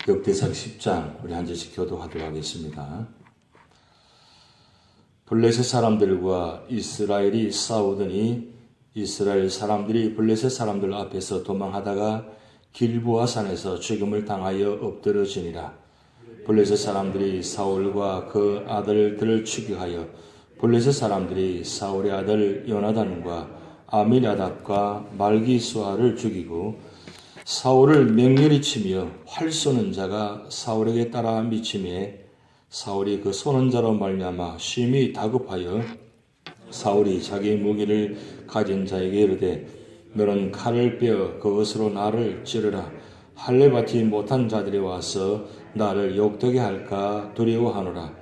역대상 10장 우리 한 절씩 교도하도록 하겠습니다. 블레셋 사람들과 이스라엘이 싸우더니 이스라엘 사람들이 블레셋 사람들 앞에서 도망하다가 길보아 산에서 죽음을 당하여 엎드러지니라. 블레셋 사람들이 사울과 그 아들들을 추격하여 블레셋 사람들이 사울의 아들 요나단과 아미나답과 말기수아를 죽이고 사울을 맹렬히 치며 활 쏘는 자가 사울에게 따라 미치매 사울이 그 쏘는 자로 말미암아 심히 다급하여 사울이 자기 무기를 가진 자에게 이르되 너는 칼을 빼어 그것으로 나를 찌르라. 할례 받지 못한 자들이 와서 나를 욕되게 할까 두려워하노라.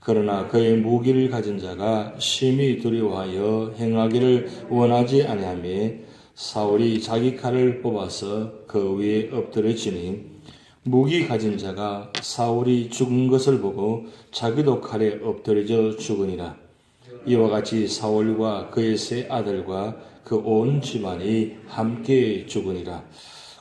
그러나 그의 무기를 가진 자가 심히 두려워하여 행하기를 원하지 아니하며 사울이 자기 칼을 뽑아서 그 위에 엎드려지니 무기 가진 자가 사울이 죽은 것을 보고 자기도 칼에 엎드려져 죽으니라. 이와 같이 사울과 그의 세 아들과 그 온 집안이 함께 죽으니라.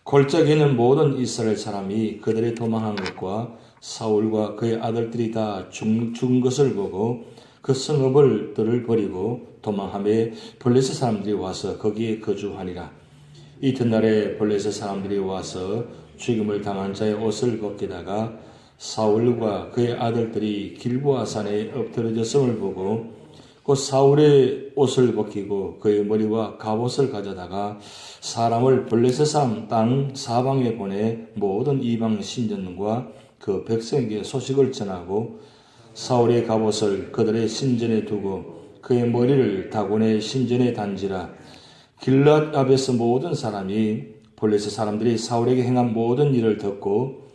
골짜기에는 모든 이스라엘 사람이 그들의 도망한 것과 사울과 그의 아들들이 다 죽은 것을 보고 그 성읍들을 버리고 도망하며 블레셋 사람들이 와서 거기에 거주하니라. 이튿날에 블레셋 사람들이 와서 죽임을 당한 자의 옷을 벗기다가 사울과 그의 아들들이 길보아 산에 엎드러졌음을 보고 곧 사울의 옷을 벗기고 그의 머리와 갑옷을 가져다가 사람을 블레셋 사람 땅 사방에 보내 모든 이방 신전과 그 백성에게 소식을 전하고 사울의 갑옷을 그들의 신전에 두고 그의 머리를 다곤의 신전에 단지라. 길랏 앞에서 모든 사람이 블레셋 사람들이 사울에게 행한 모든 일을 듣고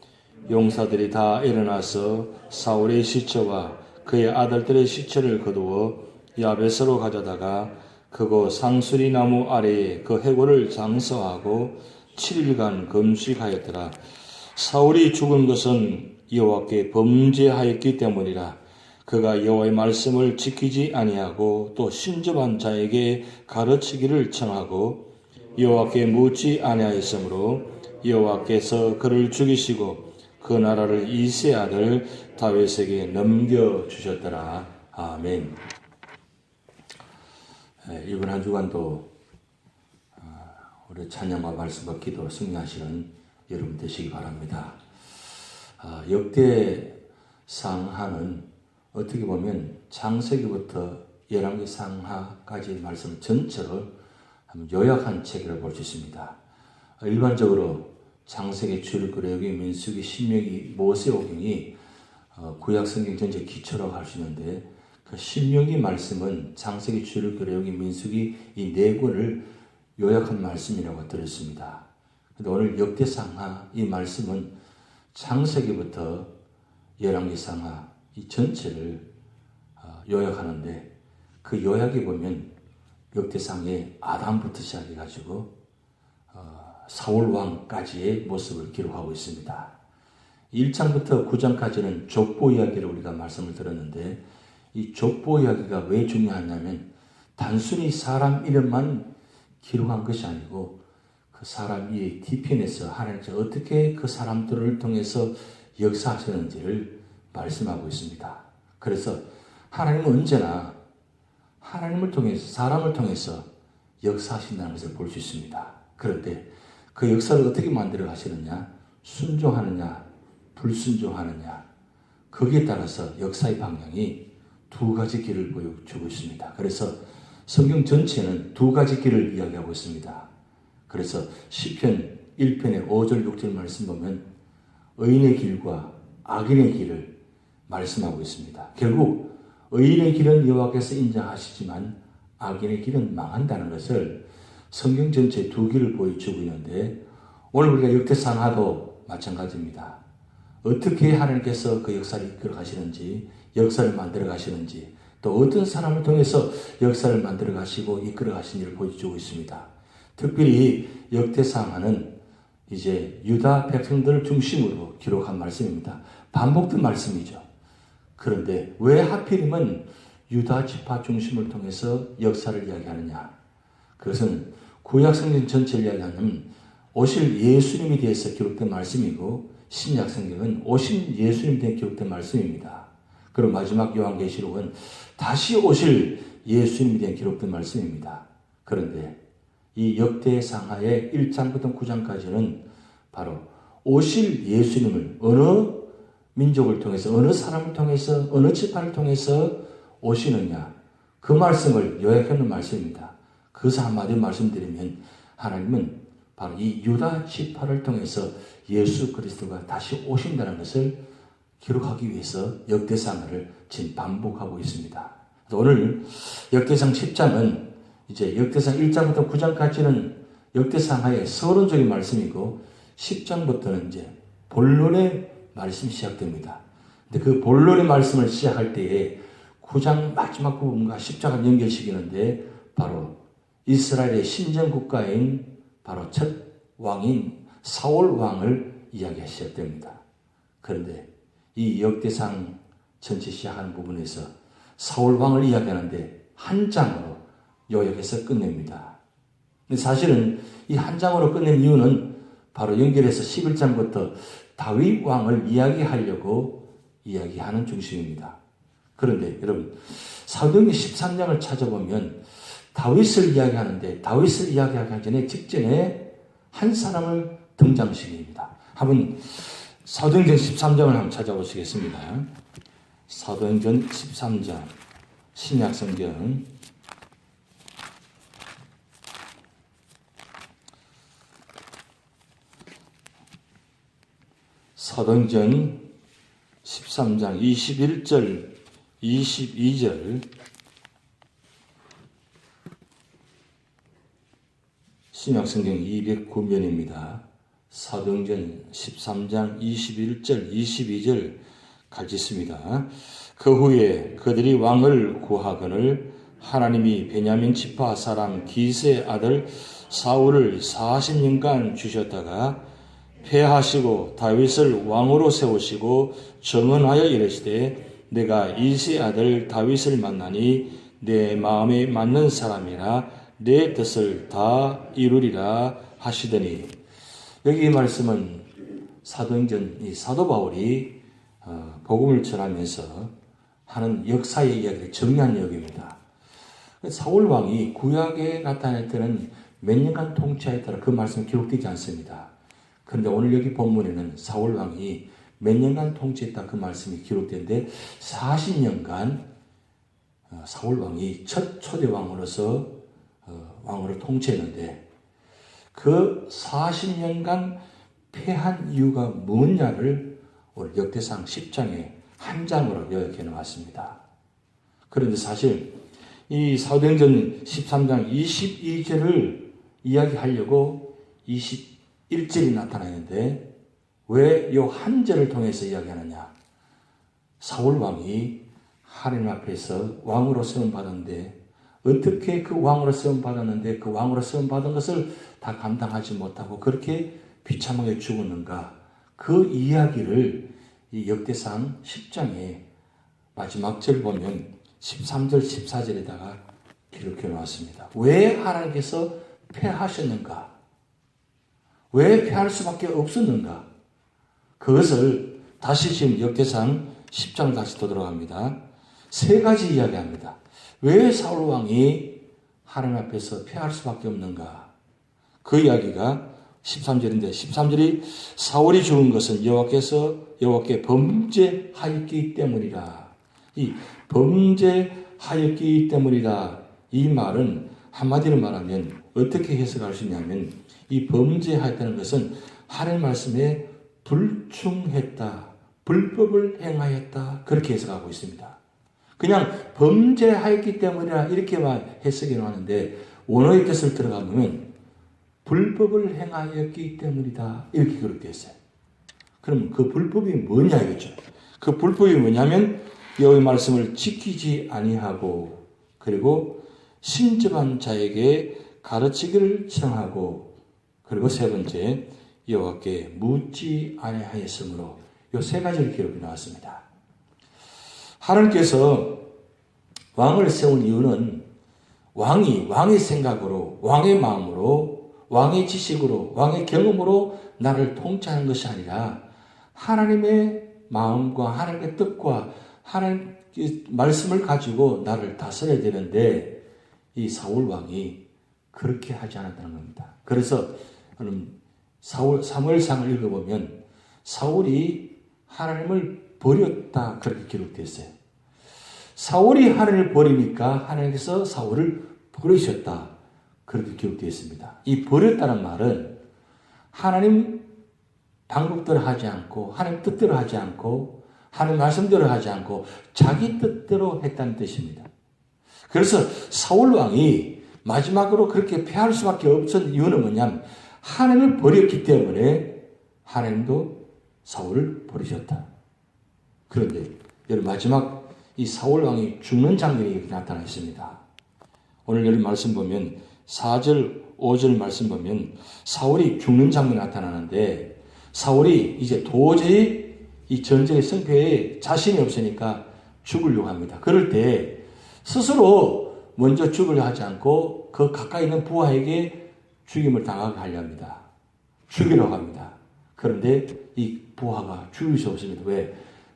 용사들이 다 일어나서 사울의 시체와 그의 아들들의 시체를 거두어 야베스로 가져다가 그곳 상수리 나무 아래에 그 해골을 장서하고 7일간 금식하였더라. 사울이 죽은 것은 여호와께 범죄하였기 때문이라. 그가 여호와의 말씀을 지키지 아니하고 또 신접한 자에게 가르치기를 청하고 여호와께 묻지 아니하였으므로 여호와께서 그를 죽이시고 그 나라를 이새 아들 다윗에게 넘겨주셨더라. 아멘. 이번 한 주간도 우리 찬양과 말씀과 기도로 승리하시는 여러분 되시기 바랍니다. 역대상하는 어떻게 보면 창세기부터 열왕기 상하까지 말씀 전체를 요약한 책이라고 볼 수 있습니다. 일반적으로 창세기, 출애굽기, 민수기, 신명기, 모세오경이 구약성경 전체 기초라고 할 수 있는데 그 신명기 말씀은 창세기, 출애굽기, 민수기 이 네 권을 요약한 말씀이라고 들었습니다. 그런데 오늘 역대상하 이 말씀은 창세기부터 열왕기 상하 이 전체를 요약하는데 그 요약에 보면 역대상의 아담부터 시작해가지고 사울왕까지의 모습을 기록하고 있습니다. 1장부터 9장까지는 족보 이야기를 우리가 말씀을 들었는데 이 족보 이야기가 왜 중요하냐면 단순히 사람 이름만 기록한 것이 아니고 그 사람 이 뒤편에서 하나님께서 어떻게 그 사람들을 통해서 역사하셨는지를 말씀하고 있습니다. 그래서 하나님은 언제나 하나님을 통해서 사람을 통해서 역사하신다는 것을 볼 수 있습니다. 그런데 그 역사를 어떻게 만들어 가시느냐, 순종하느냐, 불순종하느냐, 거기에 따라서 역사의 방향이 두 가지 길을 보여주고 있습니다. 그래서 성경 전체는 두 가지 길을 이야기하고 있습니다. 그래서 시편 1편의 5절 6절 말씀 보면 의인의 길과 악인의 길을 말씀하고 있습니다. 결국 의인의 길은 여호와께서 인정하시지만 악인의 길은 망한다는 것을 성경 전체 두 길을 보여주고 있는데 오늘 우리가 역대상하도 마찬가지입니다. 어떻게 하나님께서 그 역사를 이끌어 가시는지, 역사를 만들어 가시는지, 또 어떤 사람을 통해서 역사를 만들어 가시고 이끌어 가시는지를 보여주고 있습니다. 특별히 역대상하는 이제 유다 백성들을 중심으로 기록한 말씀입니다. 반복된 말씀이죠. 그런데 왜 하필이면 유다 지파 중심을 통해서 역사를 이야기하느냐? 그것은 구약 성경 전체를 이야기하는 오실 예수님에 대해서 기록된 말씀이고 신약 성경은 오신 예수님에 대해 기록된 말씀입니다. 그리고 마지막 요한계시록은 다시 오실 예수님에 대해 기록된 말씀입니다. 그런데 이 역대상하의 1장부터 9장까지는 바로 오실 예수님을 어느 민족을 통해서, 어느 사람을 통해서, 어느 지파를 통해서 오시느냐, 그 말씀을 요약하는 말씀입니다. 그것을 한마디 말씀드리면 하나님은 바로 이 유다 지파를 통해서 예수 그리스도가 다시 오신다는 것을 기록하기 위해서 역대상을 지금 반복하고 있습니다. 오늘 역대상 10장은 이제 역대상 1장부터 9장까지는 역대상하의 서론적인 말씀이고 10장부터는 이제 본론의 말씀이 시작됩니다. 근데 그 본론의 말씀을 시작할 때에 9장 마지막 부분과 10장을 연결시키는데 바로 이스라엘의 신정 국가인 바로 첫 왕인 사울 왕을 이야기가 시작됩니다. 그런데 이 역대상 전체 시작하는 부분에서 사울 왕을 이야기하는데 한 장으로 요약해서 끝냅니다. 근데 사실은 이 한 장으로 끝낸 이유는 바로 연결해서 11장부터 다윗 왕을 이야기하려고 이야기하는 중심입니다. 그런데 여러분 사도행전 13장을 찾아보면 다윗을 이야기하는데 다윗을 이야기하기 전에 직전에 한 사람을 등장시킵니다. 한번 사도행전 13장을 한번 찾아보시겠습니다. 사도행전 13장 신약성경 사도행전 13장 21절 22절 신약성경 209면입니다. 사도행전 13장 21절 22절 같이 있습니다. 그 후에 그들이 왕을 구하거늘 하나님이 베냐민 지파 사람 기스의 아들 사울을 40년간 주셨다가 패하시고 다윗을 왕으로 세우시고 정언하여 이르시되 내가 이새의 아들 다윗을 만나니 내 마음에 맞는 사람이라 내 뜻을 다 이루리라 하시더니 여기 이 말씀은 사도행전 이 사도 바울이 복음을 전하면서 하는 역사의 이야기를 정리한 이야기입니다. 사울 왕이 구약에 나타날 때는 몇 년간 통치하였다라 그 말씀이 기록되지 않습니다. 그런데 오늘 여기 본문에는 사울 왕이 몇 년간 통치했다 그 말씀이 기록되는데 40년간 사울 왕이 첫 초대 왕으로서 왕으로 통치했는데 그 40년간 패한 이유가 뭐냐를 오늘 역대상 10장에 한 장으로 요약해 놓았습니다. 그런데 사실 이 사도행전 13장 22절을 이야기하려고 21절이 나타나는데 왜 이 한 절을 통해서 이야기하느냐? 사울 왕이 하나님 앞에서 왕으로 세움 받았는데 어떻게 그 왕으로 세움 받았는데 그 왕으로 세움 받은 것을 다 감당하지 못하고 그렇게 비참하게 죽었는가? 그 이야기를 이 역대상 10장의 마지막 절 보면 13절 14절에다가 기록해 놓았습니다. 왜 하나님께서 패하셨는가? 왜 패할 수밖에 없었는가? 그것을 다시 지금 역대상 10장을 다시 되돌아갑니다. 세 가지 이야기합니다. 왜 사울 왕이 하나님 앞에서 패할 수밖에 없는가? 그 이야기가 13절인데 13절이 사울이 죽은 것은 여호와께 범죄하였기 때문이라. 이 범죄하였기 때문이다. 이 말은 한마디로 말하면 어떻게 해석할 수 있냐면 이 범죄하였다는 것은 하나님 말씀에 불충했다. 불법을 행하였다. 그렇게 해석하고 있습니다. 그냥 범죄하였기 때문이라 이렇게만 해석해 놓았는데 원어의 뜻을 들어가 보면 불법을 행하였기 때문이다. 이렇게 그렇게 했어요. 그럼 그 불법이 뭐냐 이거죠. 그 불법이 뭐냐면 여호와의 말씀을 지키지 아니하고 그리고 신접한 자에게 가르치기를 청하고 그리고 세 번째 여호와께 묻지 아니하였으므로 이 세 가지를 기록해 나왔습니다. 하나님께서 왕을 세운 이유는 왕의 생각으로 왕의 마음으로 왕의 지식으로, 왕의 경험으로 나를 통치하는 것이 아니라 하나님의 마음과 하나님의 뜻과 하나님의 말씀을 가지고 나를 다스려야 되는데 이 사울 왕이 그렇게 하지 않았다는 겁니다. 그래서 사무엘상을 읽어보면 사울이 하나님을 버렸다 그렇게 기록되어 있어요. 사울이 하나님을 버리니까 하나님께서 사울을 버리셨다 그렇게 기록되어 있습니다. 이 버렸다는 말은 하나님 방법대로 하지 않고 하나님 뜻대로 하지 않고 하나님 말씀대로 하지 않고 자기 뜻대로 했다는 뜻입니다. 그래서 사울 왕이 마지막으로 그렇게 패할 수밖에 없었던 이유는 뭐냐면 하나님을 버렸기 때문에 하나님도 사울을 버리셨다. 그런데 여러분 마지막 이 사울 왕이 죽는 장면이 이렇게 나타나 있습니다. 오늘 여러분 말씀 보면 4절 5절 말씀 보면 사울이 죽는 장면이 나타나는데 사울이 이제 도저히 이 전쟁의 승패에 자신이 없으니까 죽으려고 합니다. 그럴 때 스스로 먼저 죽으려 하지 않고 그 가까이 있는 부하에게 죽임을 당하게 하려 합니다. 죽이려고 합니다. 그런데 이 부하가 죽일 수 없습니다. 왜?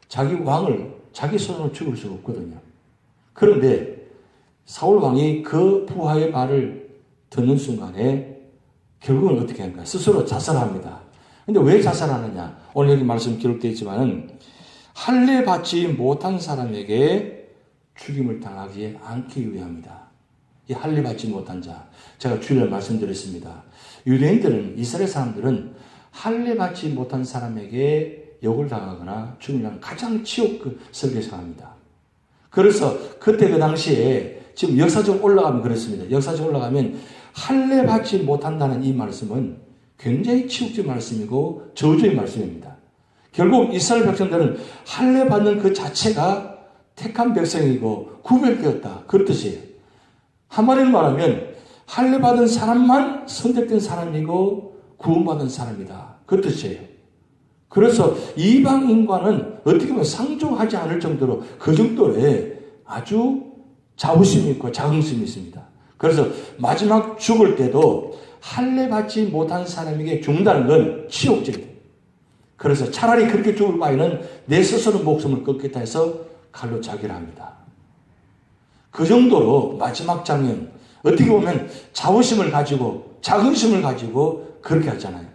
자기 왕을 자기 손으로 죽일 수가 없거든요. 그런데 사울 왕이 그 부하의 말을 듣는 순간에 결국은 어떻게 합니까? 스스로 자살합니다. 근데 왜 자살하느냐? 오늘 여기 말씀 기록되어 있지만은 할례 받지 못한 사람에게 죽임을 당하지 않기 위함이다. 이 할례 받지 못한 자. 제가 주일날 말씀드렸습니다. 유대인들은 이스라엘 사람들은 할례 받지 못한 사람에게 욕을 당하거나 죽이면 가장 치욕스럽게 생각합니다. 그래서 그때 그 당시에 지금 역사적으로 올라가면 그렇습니다. 역사적으로 올라가면 할례 받지 못한다는 이 말씀은 굉장히 치욕적인 말씀이고 저주의 말씀입니다. 결국 이스라엘 백성들은 할례 받는 그 자체가 택한 백성이고 구별되었다. 그런 뜻이에요. 한마디로 말하면 할례 받은 사람만 선택된 사람이고 구원받은 사람이다. 그 뜻이에요. 그래서 이방인과는 어떻게 보면 상종하지 않을 정도로 그 정도의 아주 자부심이 있고 자긍심이 있습니다. 그래서 마지막 죽을 때도 할례 받지 못한 사람에게 죽는다는 건 치욕적이다. 그래서 차라리 그렇게 죽을 바에는 내 스스로 목숨을 끊겠다 해서 칼로 자기를 합니다. 그 정도로 마지막 장면, 어떻게 보면 자부심을 가지고 자긍심을 가지고 그렇게 하잖아요.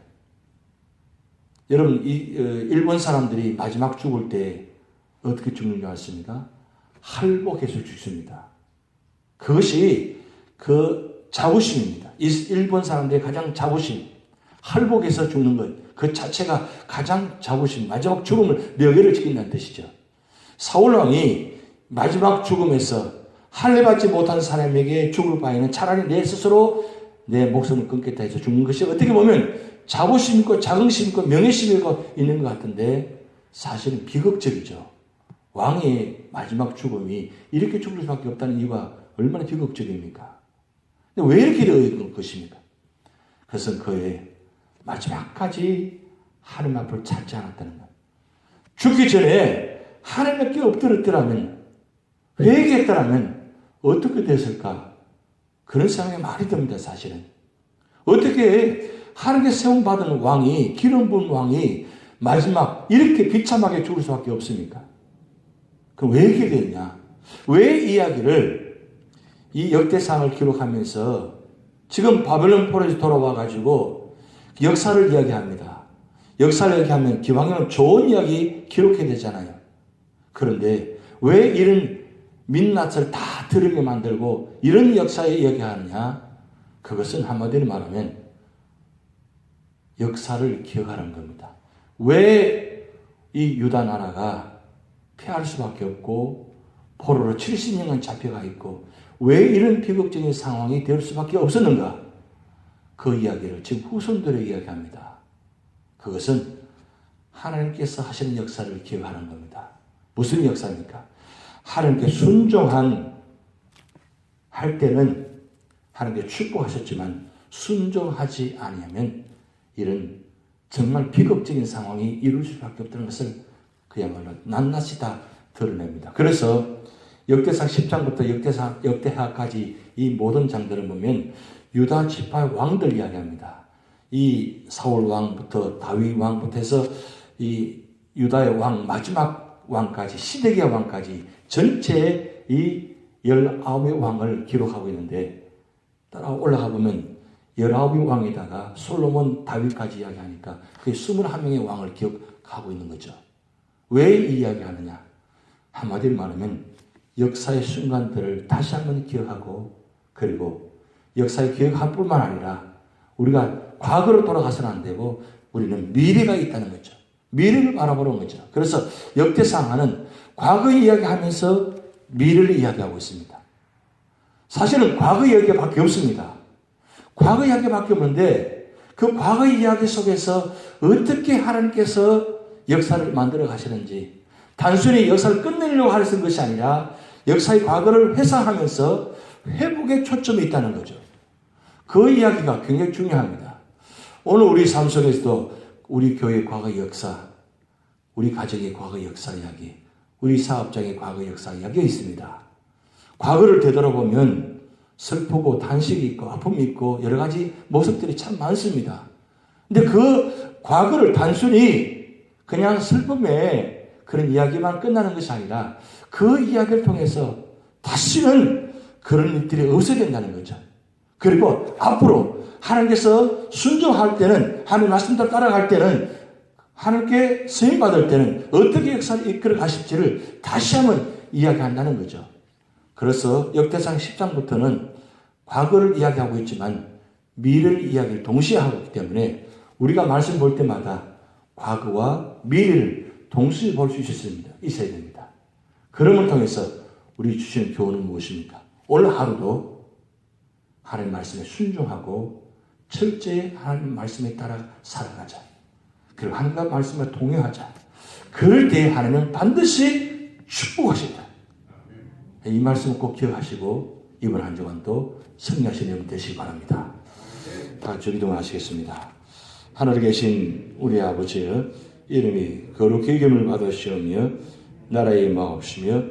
여러분, 일본 사람들이 마지막 죽을 때 어떻게 죽는 줄 아십니까? 할복해서 죽습니다. 그것이 그 자부심입니다. 일본 사람들의 가장 자부심, 할복해서 죽는 것, 그 자체가 가장 자부심, 마지막 죽음을 명예를 지킨다는 뜻이죠. 사울왕이 마지막 죽음에서 할례 받지 못한 사람에게 죽을 바에는 차라리 내 스스로 내 목숨을 끊겠다 해서 죽는 것이 어떻게 보면 자부심 있고 자긍심 있고 명예심 있고 있는 것 같은데 사실은 비극적이죠. 왕의 마지막 죽음이 이렇게 죽을 수밖에 없다는 이유가 얼마나 비극적입니까? 근데 왜 이렇게 되는 것입니까? 그것은 그의 마지막까지 하나님 앞을 찾지 않았다는 것. 죽기 전에 하나님께 엎드렸더라면, 회개했더라면 어떻게 됐을까? 그런 생각이 많이 듭니다, 사실은. 어떻게 하나님께 세움받은 왕이, 기름 부은 왕이 마지막 이렇게 비참하게 죽을 수밖에 없습니까? 그럼 왜 이렇게 됐냐? 왜 이야기를 이 역대상을 기록하면서 지금 바벨론 포로에서 돌아와가지고 역사를 이야기합니다. 역사를 이야기하면 기왕이면 좋은 이야기 기록해야 되잖아요. 그런데 왜 이런 민낯을 다 들으게 만들고 이런 역사에 이야기하느냐? 그것은 한마디로 말하면 역사를 기억하는 겁니다. 왜 이 유다 나라가 패할 수밖에 없고 포로로 70년간 잡혀가 있고 왜 이런 비극적인 상황이 될 수밖에 없었는가? 그 이야기를 지금 후손들에게 이야기합니다. 그것은 하나님께서 하시는 역사를 기억하는 겁니다. 무슨 역사입니까? 하나님께 순종할 때는 하나님께 축복하셨지만 순종하지 아니하면 이런 정말 비극적인 상황이 이룰 수밖에 없다는 것을 그야말로 낱낱이 다 드러냅니다. 그래서 역대상 10장부터 역대하까지 이 모든 장들을 보면 유다 지파의 왕들 이야기합니다. 이 사울 왕부터 다윗 왕부터 해서 이 유다의 왕 마지막 왕까지 시드기야 왕까지 전체 이 19의 왕을 기록하고 있는데 따라 올라가 보면 19의 왕에다가 솔로몬 다윗까지 이야기하니까 그 21명의 왕을 기억하고 있는 거죠. 왜 이 이야기하느냐? 한마디로 말하면 역사의 순간들을 다시 한번 기억하고 그리고 역사의 기억할 뿐만 아니라 우리가 과거로 돌아가서는 안 되고 우리는 미래가 있다는 거죠. 미래를 바라보는 거죠. 그래서 역대상하는 과거 이야기하면서 미래를 이야기하고 있습니다. 사실은 과거 이야기밖에 없습니다. 과거 이야기밖에 없는데 그 과거 이야기 속에서 어떻게 하나님께서 역사를 만들어 가시는지 단순히 역사를 끝내려고 하는 것이 아니라 역사의 과거를 회상하면서 회복에 초점이 있다는 거죠. 그 이야기가 굉장히 중요합니다. 오늘 우리 삶 속에서도 우리 교회의 과거 역사, 우리 가정의 과거 역사 이야기, 우리 사업장의 과거 역사 이야기가 있습니다. 과거를 되돌아보면 슬프고 탄식이 있고 아픔이 있고 여러 가지 모습들이 참 많습니다. 근데 그 과거를 단순히 그냥 슬픔의 그런 이야기만 끝나는 것이 아니라 그 이야기를 통해서 다시는 그런 일들이 없어야 된다는 거죠. 그리고 앞으로 하나님께서 순종할 때는 하나님 말씀대로 따라갈 때는 하나님께 쓰임 받을 때는 어떻게 역사를 이끌어 가실지를 다시 한번 이야기한다는 거죠. 그래서 역대상 10장부터는 과거를 이야기하고 있지만 미래를 이야기를 동시에 하고 있기 때문에 우리가 말씀 볼 때마다 과거와 미래를 동시에 볼 수 있어야 됩니다. 그럼을 통해서 우리 주시는 교훈은 무엇입니까? 오늘 하루도 하나님 말씀에 순종하고 철저히 하나님 말씀에 따라 살아가자. 그리고 하나님과 말씀에 동행하자. 그럴 때 하나님은 반드시 축복하신다. 이 말씀을 꼭 기억하시고 이번 한 주간도 승리하시는 여러분 되시기 바랍니다. 다 같이 기도하시겠습니다. 하늘에 계신 우리 아버지 이름이 거룩히 여김을 받으시오며 나라의 마옵시며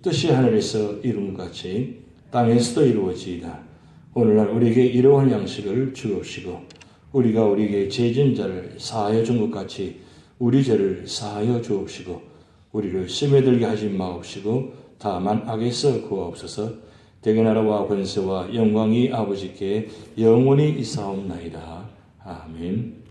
뜻이 하늘에서 이룬 것 같이 땅에서도 이루어지이다. 오늘날 우리에게 일용할 양식을 주옵시고 우리가 우리에게 죄진 자를 사하여 준 것 같이 우리 죄를 사하여 주옵시고 우리를 시험에 들게 하지 마옵시고 다만 악에서 구하옵소서. 대개 나라와 권세와 영광이 아버지께 영원히 있사옵나이다. 아멘.